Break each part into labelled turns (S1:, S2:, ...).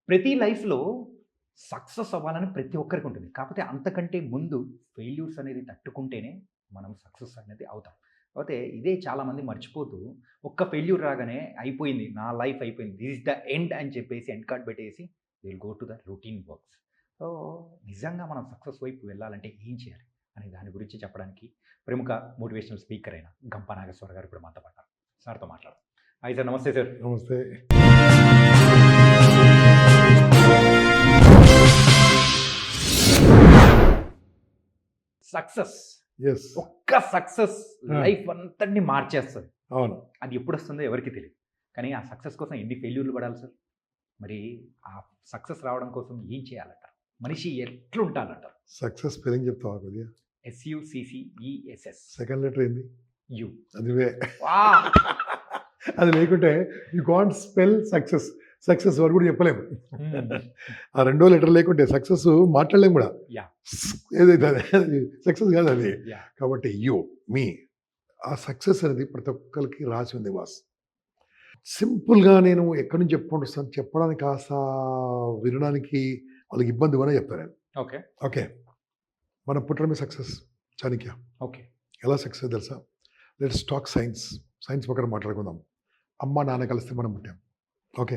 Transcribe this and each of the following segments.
S1: ప్రతి లైఫ్‌లో సక్సెస్ అవ్వాలని ప్రతి ఒక్కరికి ఉంటుంది. కాకపోతే అంతకంటే ముందు ఫెయిల్యూర్స్ అనేది తట్టుకుంటేనే మనం సక్సెస్ అనేది అవుతాం. కాపోతే ఇదే చాలామంది మర్చిపోతూ ఒక్క ఫెయిల్యూర్ రాగానే అయిపోయింది. నా లైఫ్ అయిపోయింది. దిస్ ఇస్ ద ఎండ్ అని చెప్పేసి ఎండ్ కార్డ్ పెట్టేసి they will go to the routine works. So, నిజంగా మనం సక్సెస్ వైపు వెళ్ళాలంటే ఏం చేయాలి? అనే దాని గురించి చెప్పడానికి ప్రముఖ మోటివేషనల్ స్పీకర్ అయిన గంప నాగేశ్వర గారు ఇప్పుడు మనతో పాటు ఉన్నారు. సార్‌తో మాట్లాడదాం. Hi sir. నమస్తే సార్.
S2: నమస్తే.
S1: Success
S2: yes.
S1: ఒక్క సక్సెస్ లైఫ్ అంతటిని మార్చేస్తది.
S2: అవును.
S1: అది ఎప్పుడొస్తుందో ఎవరికీ తెలీదు. కానీ ఆ సక్సెస్ కోసం ఎన్ని ఫెయిల్యూర్‌లు పడాలి సార్? మరి ఆ సక్సెస్ రావడం కోసం ఏం చేయాలంటారు? మనిషి ఎట్లుండాలంటారు?
S2: సక్సెస్ స్పెల్లింగ్ చెప్తావా కొద్దిగా?
S1: SUCCESS.
S2: సెకండ్ లెటర్ ఏంది?
S1: యు.
S2: అదివే.
S1: వాహ్!
S2: అది లేకుంటే you can't spell success. Success word కూడా చెప్పలేము. ఆ రెండో లెటర్ లేకుంటే సక్సెస్ మాట్లాడలేము కూడా.
S1: యాహ్!
S2: ఏదైతే అది సక్సెస్ కాదు అది.
S1: యాహ్!
S2: కాబట్టి యూ, మీ ఆ సక్సెస్ అనేది ప్రతి ఒక్కరికి రాసి ఉంది బాస్. సింపుల్‌గా నేను ఎక్కడి నుంచి చెప్పుకుంటూ వస్తాను చెప్పడానికి కాస్త వినడానికి వాళ్ళకి ఇబ్బంది కూడా చెప్తాను నేను.
S1: ఓకే.
S2: ఓకే. మనం పుట్టడమే సక్సెస్. చాణక్య
S1: ఓకే.
S2: ఎలా సక్సెస్ తెలుసా? Let's talk science. సైన్స్ పక్కన మాట్లాడుకుందాం. అమ్మ నాన్న కలిస్తే మనం పుట్టాం. ఓకే.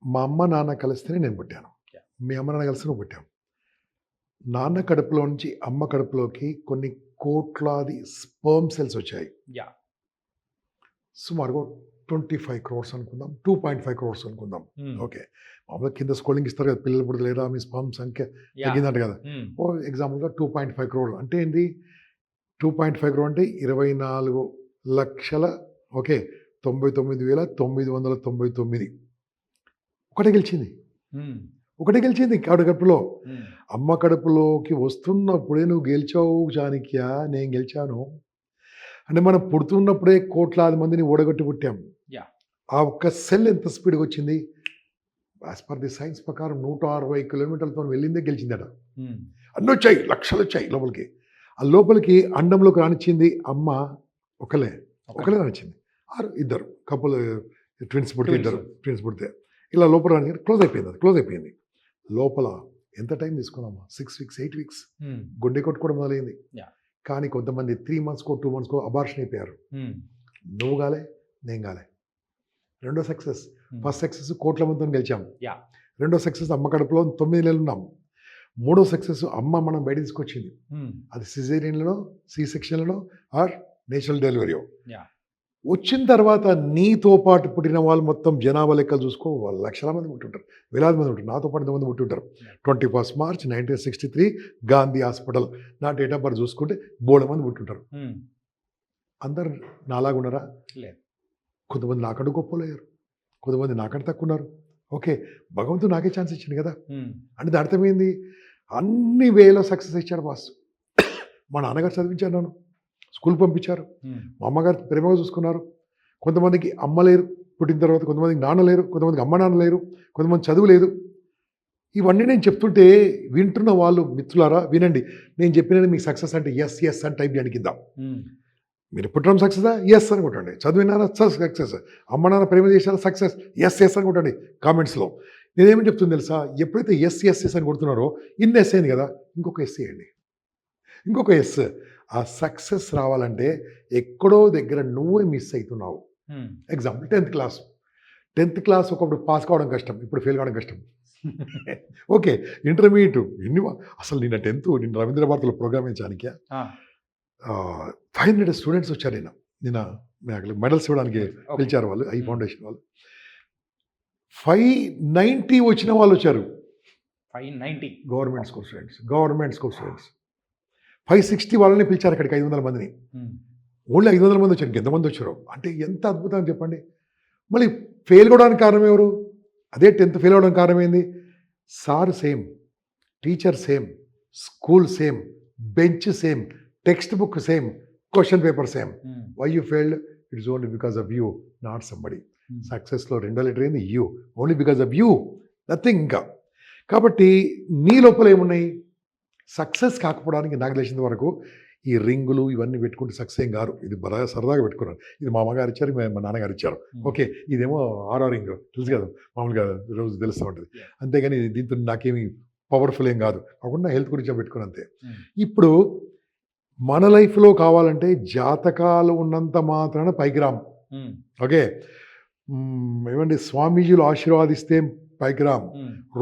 S2: మా అమ్మ నాన్న కలిస్తేనే నేను పుట్టాను.
S1: Yeah.
S2: మీ అమ్మ నాన్న కలిస్తే నువ్వు పుట్టాం. నాన్న కడుపులో నుంచి అమ్మ కడుపులోకి కొన్ని కోట్లాది స్పర్మ్ సెల్స్ వచ్చాయి.
S1: యాహ్!
S2: సుమారుగా 25 crores అనుకుందాం. 2.5 crores అనుకుందాం. ఓకే. మామూలుగా కింద స్క్రోలింగ్ ఇస్తారు కదా, పిల్లలు పుడతలేదా మీ స్పర్మ్ సంఖ్య
S1: యాహ్!
S2: తగ్గిందంట కదా. ఓ ఎగ్జాంపుల్గా 2.5 crore అంటే ఏంటి? 2.5 crore అంటే 24 లక్షల ఓకే 99,999 ఒకటే గెలిచింది. ఒకటే గెలిచింది కడుపులో. అమ్మ కడుపులోకి వస్తున్నప్పుడే నువ్వు గెలిచావు చాణక్య, నేను గెలిచాను. అంటే మనం పుడుతున్నప్పుడే కోట్లాది మందిని ఓడగొట్టి పుట్టాం.
S1: యాహ్!
S2: ఆ ఒక్క సెల్ ఎంత స్పీడ్గా వచ్చింది? యాజ్ పర్ ది సైన్స్ ప్రకారం 160 కిలోమీటర్లతో వెళ్ళిందే గెలిచిందట. అన్నీ వచ్చాయి, లక్షలు వచ్చాయి లోపలికి. ఆ లోపలికి అండంలోకి రానిచ్చింది అమ్మ ఒకలే రానిచ్చింది. ఇద్దరు కపుల్ ట్విన్స్ పుడితే ఇద్దరు ట్విన్స్ పుడితే ఇలా లోపల రాని క్లోజ్ అయిపోయింది. అది క్లోజ్ అయిపోయింది. లోపల ఎంత టైం తీసుకున్నామా? 6 weeks 8 weeks గుండె కొట్టుకోవడం మొదలైంది. కానీ కొంతమంది 3 monthsకో 2 monthsకో అబార్షన్ అయిపోయారు. నువ్వు గాలే, నేను గాలే. రెండో సక్సెస్. ఫస్ట్ సక్సెస్ కోట్ల మందితో గెలిచాం.
S1: యాహ్!
S2: రెండో సక్సెస్ అమ్మ కడుపులో 9 నెలలు ఉన్నాం. మూడో సక్సెస్ అమ్మ మనం బయట తీసుకొచ్చింది. అది సిజేరియన్లో, సి సెక్షన్లో ఆర్ నేచురల్ డెలివరీయో.
S1: యాహ్!
S2: వచ్చిన తర్వాత నీతో పాటు పుట్టిన వాళ్ళు మొత్తం జనాభా లెక్కలు చూసుకో, వాళ్ళు లక్షల మంది పుట్టుంటారు, వేలాది మంది ఉంటారు. నాతో పాటు ఎంతమంది పుట్టుంటారు? 21st March 1963 Gandhi hospital. నా డేట్ ఆఫ్ బర్త్ చూసుకుంటే బోలెడు మంది పుట్టుంటారు. అందరు నాలాగున్నారా?
S1: లేదు.
S2: కొంతమంది నాకంటే గొప్పలేరు, కొంతమంది నాకంటే తక్కువ ఉన్నారు. ఓకే, భగవంతుడు నాకే ఛాన్స్ ఇచ్చింది కదా. అంటే దాని అర్థమైంది, అన్ని వేలో సక్సెస్ ఇచ్చాడు బాస్. మా నాన్నగారు చదివించారు, నన్ను స్కూల్ పంపించారు, మా అమ్మగారు ప్రేమగా చూసుకున్నారు. కొంతమందికి అమ్మ లేరు పుట్టిన తర్వాత, కొంతమందికి నాన్న లేరు, కొంతమందికి అమ్మ నాన్న లేరు, కొంతమంది చదువు లేదు. ఇవన్నీ నేను చెప్తుంటే వింటున్న వాళ్ళు మిత్రులారా వినండి. నేను చెప్పినది మీకు సక్సెస్ అంటే ఎస్ ఎస్ అని టైప్ చేయడానికి ఇద్దాం. మీరు పుట్టడం సక్సెసా? ఎస్ అని కొట్టండి. చదివినారా? సక్సెస్. అమ్మ నాన్న ప్రేమ చేశారా? సక్సెస్. ఎస్ ఎస్ అని కొట్టండి కామెంట్స్లో. నేనేమని చెప్తుంది తెలుసా? ఎప్పుడైతే ఎస్ ఎస్ ఎస్ అని కొడుతున్నారో ఇన్ని ఎస్ అయింది కదా, ఇంకొక ఎస్ వేయండి, ఇంకొక ఎస్. ఆ సక్సెస్ రావాలంటే ఎక్కడో దగ్గర నువ్వే మిస్ అవుతున్నావు. ఎగ్జాంపుల్ 10th క్లాస్ ఒకప్పుడు పాస్ కావడం కష్టం, ఇప్పుడు ఫెయిల్ కావడం కష్టం. ఓకే, ఇంటర్మీడియట్ అసలు నిన్న 10th నిన్న రవీంద్ర భారతిలో ప్రోగ్రామ్ చాణక్య 500 స్టూడెంట్స్ వచ్చారు. నిన్న మెడల్స్ ఇవ్వడానికి పిలిచారు వాళ్ళు, ఐ ఫౌండేషన్ వాళ్ళు. 590 వచ్చిన వాళ్ళు వచ్చారు.
S1: 590
S2: గవర్నమెంట్ స్కూల్ స్టూడెంట్స్. 560 వాళ్ళని పిలిచారు అక్కడికి, 500 మందిని. ఓన్లీ 500 మంది వచ్చారు. ఎంతమంది వచ్చారు అంటే ఎంత అద్భుతం చెప్పండి. మళ్ళీ ఫెయిల్ కావడానికి కారణం ఎవరు? అదే 10th ఫెయిల్ అవడానికి కారణం ఏంది? Sir same, teacher same, school same, bench same, text book same, question paper same. Why you failed? It's only because of you, not somebody. సక్సెస్లో రెండో లెటర్ ఏంది? U. Only because of you, nothing. ఇంకా కాబట్టి నీ లోపల ఏమున్నాయి? Success కాకపోవడానికి నాకు తెలిసినంత వరకు ఈ రింగులు ఇవన్నీ పెట్టుకుంటే సక్సెస్ ఏం కాదు. ఇది బాగా సరదాగా పెట్టుకున్నాను. ఇది మా అమ్మగారు ఇచ్చారు, మా నాన్నగారు ఇచ్చారు. ఓకే, ఇదేమో ఆరో రింగ్ తెలుసు కదా, మామూలుగా రోజు తెలుస్తూ ఉంటుంది. అంతేగాని దీంతో నాకేమి పవర్ఫుల్ ఏం కాదు, కాకుండా హెల్త్ గురించి పెట్టుకుని అంతే. ఇప్పుడు మన లైఫ్లో కావాలంటే జాతకాలు ఉన్నంత మాత్రాన పైకి రాము. ఓకే, ఏమండి స్వామీజీలు ఆశీర్వాదిస్తే పైకి రాం,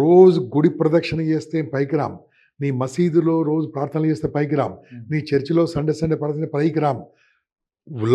S2: రోజు గుడి ప్రదక్షిణ చేస్తే పైకి రాం, నీ మసీదులో రోజు ప్రార్థనలు చేస్తే పైకి రాం, నీ చర్చిలో సండే ప్రార్థన పైకి రాం.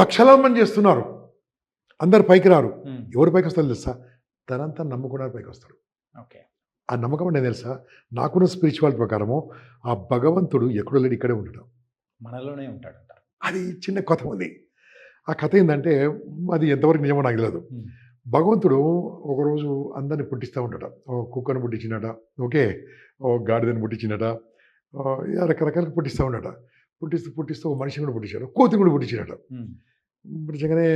S2: లక్షల మంది చేస్తున్నారు, అందరు పైకి రారు. ఎవరు పైకి వస్తారు తెలుసా? తనంతా నమ్ముకున్నారు పైకి వస్తాడు.
S1: ఓకే,
S2: ఆ నమ్మకం అంటే తెలుసా, నాకున్న స్పిరిచువాలిటీ ప్రకారము ఆ భగవంతుడు ఎక్కడో లేడు, ఇక్కడే ఉండడం,
S1: మనలోనే ఉంటాడంట.
S2: అది చిన్న కథ ఉంది. ఆ కథ ఏంటంటే అది ఎంతవరకు నిజమో నాకు తెలియదు. భగవంతుడు ఒకరోజు అందరిని పుట్టిస్తూ ఉంటాడు. ఓ కుక్కను పుట్టించినట, ఓకే, ఓ గాడిదని పుట్టించినట, రకరకాలుగా పుట్టిస్తూ ఉన్నాడు. పుట్టిస్తూ ఒక మనిషిని కూడా పుట్టించాడు, కోతిని కూడా పుట్టించినట. పుట్టించగానే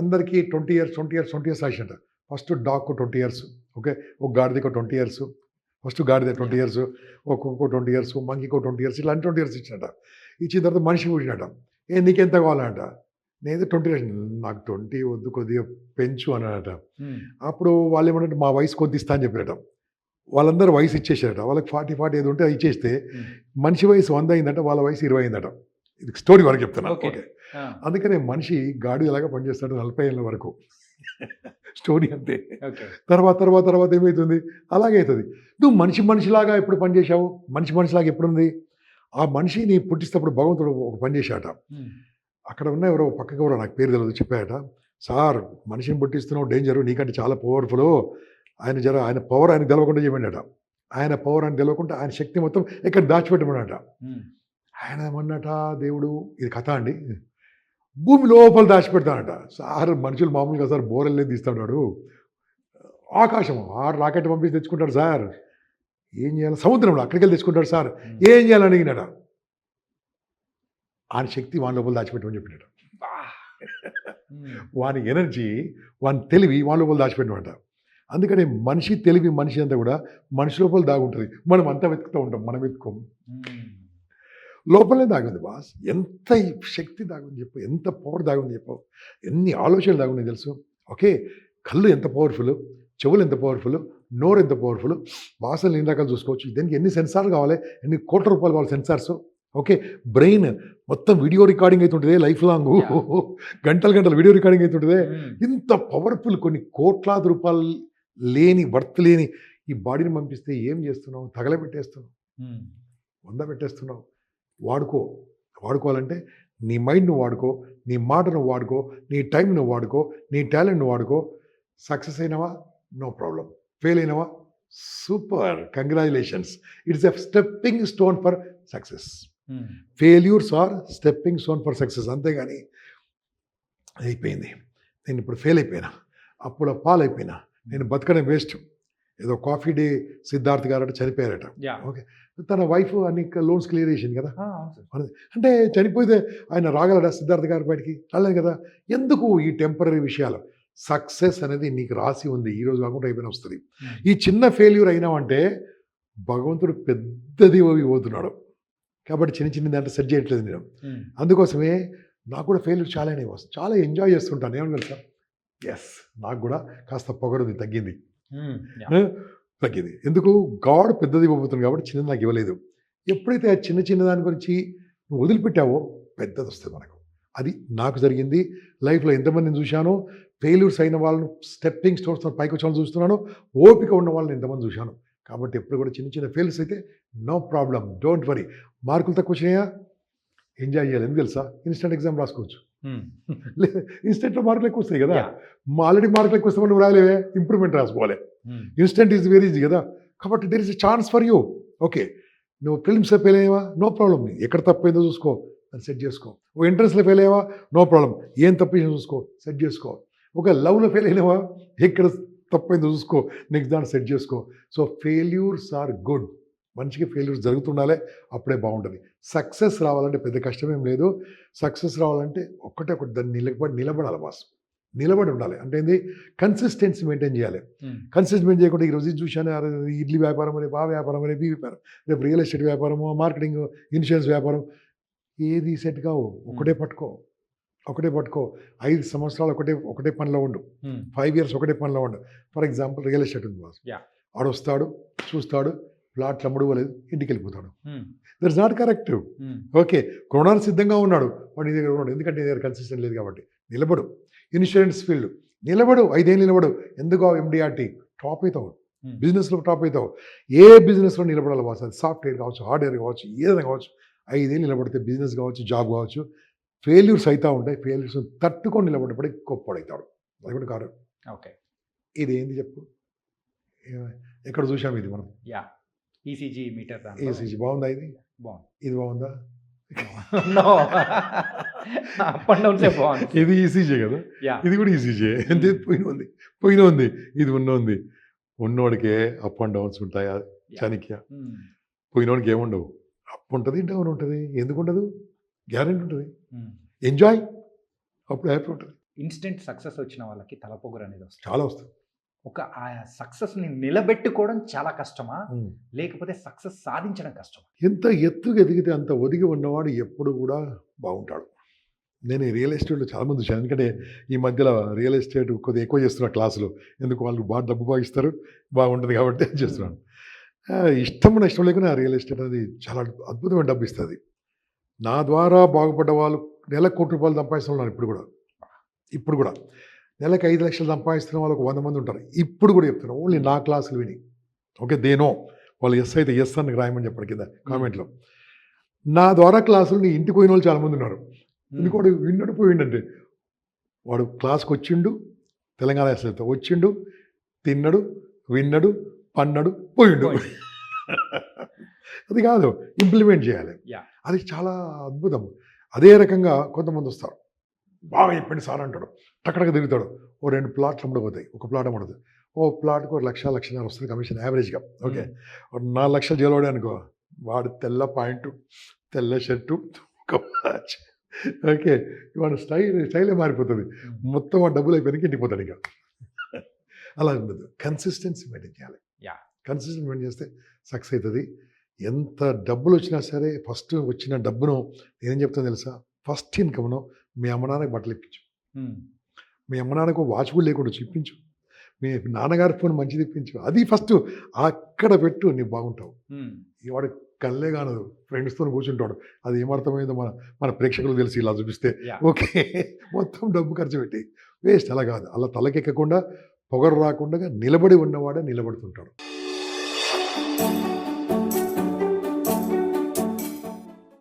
S2: అందరికీ 20 years రాసినట. ఫస్ట్ డాగ్కు 20 years, ఓకే, ఒక గాడిదకు 20 years, ఫస్ట్ గాడిద 20 years, ఒక కుక్కకు 20 years, మంకీకో 20 years, ఇట్లా 20 years ఇచ్చినట. ఇచ్చిన తర్వాత మనిషికి పుట్టినట. నీకెంత కావాలంట? నేను 20 years, నాకు 20 వద్దు, కొద్దిగా పెంచు అన్నాడట. అప్పుడు వాళ్ళు ఏమంటే మా వయసు కొద్ది ఇస్తా అని చెప్పారట. వాళ్ళందరూ వయసు ఇచ్చేసారట. వాళ్ళకి 40 ఏది ఉంటే అది ఇచ్చేస్తే మనిషి వయసు 100 అయిందట, వాళ్ళ వయసు 20 అయిందట. ఇది స్టోరీ వరకు చెప్తున్నా. ఓకే, అందుకనే మనిషి గాడిలాగా పనిచేస్తాడు 40 ఏళ్ళ వరకు. స్టోరీ అంతే. తర్వాత ఏమవుతుంది? అలాగే అవుతుంది. నువ్వు మనిషిలాగా ఎప్పుడు పనిచేసావు? మనిషిలాగా ఎప్పుడుంది? ఆ మనిషిని పుట్టిస్తప్పుడు భగవంతుడు ఒక పని చేశాట. అక్కడ ఉన్న ఎవరో పక్కకి ఎవరో నాకు పేరు తెలియదు చెప్పాట, సార్ మనిషిని పుట్టిస్తున్నావు డేంజరు, నీకంటే చాలా పవర్ఫుల్, ఆయన పవర్ ఆయన తెలవకుండా చేయమన్నాట. ఆయన పవర్ ఆయన తెలవకుండా ఆయన శక్తి మొత్తం ఇక్కడ దాచిపెట్టమన్నట. ఆయన ఏమన్నట, దేవుడు ఇది కథ అండి, భూమి లోపల దాచిపెడతానట. సార్ మనుషులు మామూలుగా సార్ బోరెల్లే తీస్తాడు, ఆకాశం రాకెట్ పంపించి తెచ్చుకుంటాడు సార్, ఏం చేయాలి? సముద్రంలో అక్కడికి వెళ్ళి తెచ్చుకుంటాడు సార్, ఏం చేయాలని అడిగినాడ. ఆయన శక్తి వాని లోపల దాచిపెట్టమని చెప్పినాడు. వాని ఎనర్జీ, వాని తెలివి వాని లోపల దాచిపెట్టమంట. అందుకని మనిషి తెలివి, మనిషి అంతా కూడా మనిషి లోపల దాగుంటుంది. మనం అంతా వెతుకుతూ ఉంటాం, మనం వెతుకోము, లోపలే దాగుంది బాస్. ఎంత శక్తి దాగుంది చెప్పు, ఎంత పవర్ దాగుంది చెప్పు, ఎన్ని ఆలోచనలు దాగున్నాయి తెలుసు. ఓకే, కళ్ళు ఎంత పవర్ఫుల్, చెవులు ఎంత పవర్ఫుల్, నోరు ఎంత పవర్ఫుల్, వాసనలు ఎన్ని రకాలు చూసుకోవచ్చు. దీనికి ఎన్ని సెన్సార్లు కావాలి, ఎన్ని కోట్ల రూపాయలు కావాలి సెన్సార్స్. ఓకే, బ్రెయిన్ మొత్తం వీడియో రికార్డింగ్ అవుతుంటుంది లైఫ్ లాంగ్, గంటలు వీడియో రికార్డింగ్ అవుతుంటుంది. ఇంత పవర్ఫుల్, కొన్ని కోట్లాది రూపాయలు లేని, వర్త్ లేని ఈ బాడీని పంపిస్తే ఏం చేస్తున్నావు? తగలబెట్టేస్తున్నావు, పెట్టేస్తున్నావు. వాడుకోవాలంటే నీ మైండ్ నువ్వు వాడుకో, నీ మాట నువ్వు వాడుకో, నీ టైం నువ్వు వాడుకో, నీ టాలెంట్ నువ్వు వాడుకో. సక్సెస్ అయినవా? No problem. ఫెయిల్ అయినవా? Super, congratulations. It's a stepping stone for success. Failures are stepping stone for success. అంతేగాని అయిపోయింది, నేను ఇప్పుడు ఫెయిల్ అయిపోయినా, అప్పుల పాలైపోయినా, నేను బతకడం వేస్ట్. ఏదో కాఫీ డే సిద్ధార్థ్ గారు చనిపోయారట. ఓకే, తన వైఫ్ అన్ని లోన్స్ క్లియర్ చేసింది కదా. అంటే చనిపోతే ఆయన రాగలడా సిద్ధార్థ్ గారి బయటికి? రాలేదు కదా. ఎందుకు ఈ టెంపరీ విషయాలు? సక్సెస్ అనేది నీకు రాసి ఉంది, ఈరోజు కాకుండా అయిపోయినా వస్తుంది. ఈ చిన్న ఫెయిల్యూర్ అయినామంటే భగవంతుడు పెద్దది పోతున్నాడు. కాబట్టి చిన్న దాంట్లో సెట్ చేయట్లేదు నేను. అందుకోసమే నాకు కూడా ఫెయిల్యూర్ చాలా అనేవి వస్తుంది, చాలా ఎంజాయ్ చేస్తుంటాను. ఏమని తెలుసా? ఎస్, నాకు కూడా కాస్త పొగరుది తగ్గింది. ఎందుకు? గాడ్ పెద్దది ఇవ్వబోతుంది కాబట్టి చిన్నది నాకు ఇవ్వలేదు. ఎప్పుడైతే ఆ చిన్న దాని గురించి నువ్వు వదిలిపెట్టావో పెద్దది వస్తుంది మనకు. అది నాకు జరిగింది. లైఫ్లో ఎంతమందిని చూశాను, ఫెయిల్యూర్స్ అయిన వాళ్ళను, స్టెప్పింగ్ స్టోన్స్ పైకి వచ్చే వాళ్ళని చూస్తున్నాను, ఓపిక ఉన్న వాళ్ళని ఎంతమంది చూశాను. కాబట్టి ఎప్పుడు కూడా చిన్న ఫెయిల్యూర్స్ అయితే నో ప్రాబ్లం, డోంట్ వరీ. మార్కులు తక్కువ వచ్చినాయా? ఎంజాయ్ చేయాలి. ఎందుకు తెలుసా? ఇన్స్టెంట్ ఎగ్జామ్ రాసుకోవచ్చు. ఇన్స్టెంట్లో మార్కులు ఎక్కువ వస్తాయి కదా. ఆల్రెడీ మార్కులు ఎక్కువ వస్తే నువ్వు రాయలేవే, ఇంప్రూవ్మెంట్ రాసుకోవాలి. ఇన్స్టెంట్ ఈజ్ వెరీ ఈజీ కదా. కాబట్టి there is a chance for you. Okay, నువ్వు ప్రిలిమ్స్లో ఫెయిల్ అయ్యావా? నో ప్రాబ్లం, ఎక్కడ తప్పైందో చూసుకో, అని సెట్ చేసుకో. ఓ ఎంట్రన్స్లో ఫెయిల్ అయ్యావా? నో ప్రాబ్లం, ఏం తప్పిందో చూసుకో, సెట్ చేసుకో. ఒక లవ్లో ఫెయిల్ అయినావా? ఎక్కడ తప్పైందో చూసుకో, నెక్స్ట్ దాన్ని సెట్ చేసుకో. So failures are good. మనిషికి ఫెయిల్యూర్స్ జరుగుతుండాలి, అప్పుడే బాగుంటుంది. సక్సెస్ రావాలంటే పెద్ద కష్టమేం లేదు. సక్సెస్ రావాలంటే ఒకటి దాన్ని నిలబడాలి బాస్, నిలబడి ఉండాలి. అంటే ఏంది? కన్సిస్టెన్సీ మెయింటైన్ చేయాలి. కన్సిస్టెన్సీ చేయకుండా ఈరోజు ఇది చూశాను, ఇడ్లీ వ్యాపారం, రేపు ఆ వ్యాపారం, రేపు ఈ వ్యాపారం, రేపు రియల్ ఎస్టేట్ వ్యాపారము, మార్కెటింగ్, ఇన్సూరెన్స్ వ్యాపారం. ఏది సెట్ కావు. ఒకటే పట్టుకో, ఒకటే పట్టుకో. 5 సంవత్సరాలు ఒకటే పనిలో ఉండు. 5 ఇయర్స్ ఒకటే పనిలో ఉండు. ఫర్ ఎగ్జాంపుల్ రియల్ ఎస్టేట్ ఉంది బాస్.
S1: Yeah.
S2: ఆడొస్తాడు, చూస్తాడు, ప్లాట్లు అమ్ముడుకోలేదు, ఇంటికి వెళ్ళిపోతాడు. That is not correct. Okay, కొనడానికి సిద్ధంగా ఉన్నాడు, వాడు నీ దగ్గర ఉన్నాడు, ఎందుకంటే నీ దగ్గర కన్సిస్టెంట్ లేదు కాబట్టి. నిలబడు. ఇన్సూరెన్స్ ఫీల్డ్ నిలబడు, 5 ఏళ్ళు నిలబడు. ఎందుకో ఎండిఆర్టీ టాప్ అవుతావు, బిజినెస్లో టాప్ అవుతావు. ఏ బిజినెస్లో నిలబడాలి బాస్, అది సాఫ్ట్వేర్ కావచ్చు, హార్డ్వేర్ కావచ్చు, ఏదైనా కావచ్చు. 5 ఏళ్ళు నిలబడితే బిజినెస్ కావచ్చు, జాబ్ కావచ్చు. ఫెయిల్యూర్స్ అవుతూ ఉంటాయి, ఫెయిల్యూర్స్ తట్టుకొని నిలబడినప్పుడు గొప్పడవుతాడు. అది కూడా కాదు.
S1: ఓకే,
S2: ఇది ఏంది చెప్పు, ఎక్కడ చూసాం ఇది మనం?
S1: యా, ఈసీజీ మీటర్
S2: ఏసీజీ బాగుందా? ఇది
S1: బాగుంది.
S2: ఇది బాగుందా?
S1: అప్ అండ్ డౌన్స్ బాగుంది.
S2: ఇది ఈసీజీ కదా,
S1: Yeah.
S2: ఇది కూడా ఈసీజీ. ఎంత పోయిన ఉంది, ఇది ఉన్నోంది. ఉన్నోడికే అప్ అండ్ డౌన్స్ ఉంటాయి. చాణక్య పోయినోడికి ఏముండవు, అప్ ఉంటుంది, డౌన్ ఉంటుంది. ఎందుకు ఉండదు? గ్యారెంటీ ఉంటుంది. ఎంజాయ్, అప్పుడు హ్యాపీ ఉంటుంది.
S1: ఇన్స్టెంట్ సక్సెస్ వచ్చిన వాళ్ళకి తలపొగరు అనేది వస్తుంది.
S2: చాలా వస్తుంది.
S1: ఒక ఆ సక్సెస్ని నిలబెట్టుకోవడం చాలా కష్టమా, లేకపోతే సక్సెస్ సాధించడం కష్టమా?
S2: ఎంత ఎత్తుగా ఎదిగితే అంత ఒదిగి ఉన్నవాడు ఎప్పుడు కూడా బాగుంటాడు. నేను ఈ రియల్ ఎస్టేట్లో చాలామంది చూశాను. ఎందుకంటే ఈ మధ్యలో రియల్ ఎస్టేట్ కొద్దిగా ఎక్కువ చేస్తున్నా క్లాసులు. ఎందుకు వాళ్ళు డబ్బు బాగా ఇస్తారు, బాగుంటుంది కాబట్టి చేస్తున్నాను. ఇష్టం లేకుండా రియల్ ఎస్టేట్ అనేది చాలా అద్భుతమైన డబ్బు ఇస్తుంది. నా ద్వారా బాగుపడ్డ వాళ్ళు నెలకు ₹1,00,00,000 సంపాదిస్తున్న వాళ్ళు ఇప్పుడు కూడా నెలకు 5 లక్షలు సంపాదిస్తున్న వాళ్ళకు 100 మంది ఉంటారు. ఇప్పుడు కూడా చెప్తున్నారు, ఓన్లీ నా క్లాసులు విని. ఓకే, దేనో వాళ్ళు ఎస్ అయితే ఎస్ అని రాయమని చెప్పండి కింద కామెంట్లో. నా ద్వారా క్లాసులు నీ ఇంటికి పోయిన వాళ్ళు చాలామంది ఉన్నారు. ఇంకోటి విన్నాడు పోయిండంటే, వాడు క్లాస్కి వచ్చిండు, తెలంగాణ ఎస్ఐతో వచ్చిండు, తిన్నాడు, విన్నాడు, పన్నాడు, పోయిండు. అది కాదు, ఇంప్లిమెంట్ చేయాలి. అది చాలా అద్భుతం. అదే రకంగా కొంతమంది వస్తారు, బాగా చెప్పండి సార్ అంటాడు, టక్కడక తిరుగుతాడు. ఓ 2 ప్లాట్లు అమ్ముడుపోతాయి, ఒక ప్లాట్ అమ్ముడుతుంది. ఓ ప్లాట్కు 1,00,000 వస్తుంది కమిషన్ యావరేజ్గా. ఓకే, 4 లక్షలు జైలువాడే అనుకో, వాడు తెల్ల పాయింట్, తెల్ల షర్టు, ఒక వాచ్. ఓకే, వాడు స్టైలే మారిపోతుంది. మొత్తం ఆ డబ్బులు అయిపోయినాక ఇంటికి పోతాడు. ఇక అలా ఉండదు. కన్సిస్టెన్సీ మెయింటైన్ చేయాలి. కన్సిస్టెన్సీ మెయింటైన్ చేస్తే సక్సెస్ అవుతుంది. ఎంత డబ్బులు వచ్చినా సరే, ఫస్ట్ వచ్చిన డబ్బును నేనేం చెప్తాను తెలుసా, ఫస్ట్ ఇన్కమ్ను మీ అమ్మ నాన్నకి బట్టలు ఇప్పించు. మీ అమ్మ నాన్నకు వాచ్ కూడా లేకుండా ఇప్పించు. మీ నాన్నగారి ఫోన్ మంచిది ఇప్పించు. అది ఫస్ట్ అక్కడ పెట్టు, నీవు బాగుంటావు. వాడు కళ్ళే కానదు, ఫ్రెండ్స్తో కూర్చుంటాడు. అది ఏమర్థమైందో మన ప్రేక్షకులకు తెలిసి ఇలా చూపిస్తే ఓకే, మొత్తం డబ్బు ఖర్చు పెట్టి వేస్ట్. అలా కాదు, అలా తలకెక్కకుండా పొగరు రాకుండా నిలబడి ఉన్నవాడే నిలబడుతుంటాడు.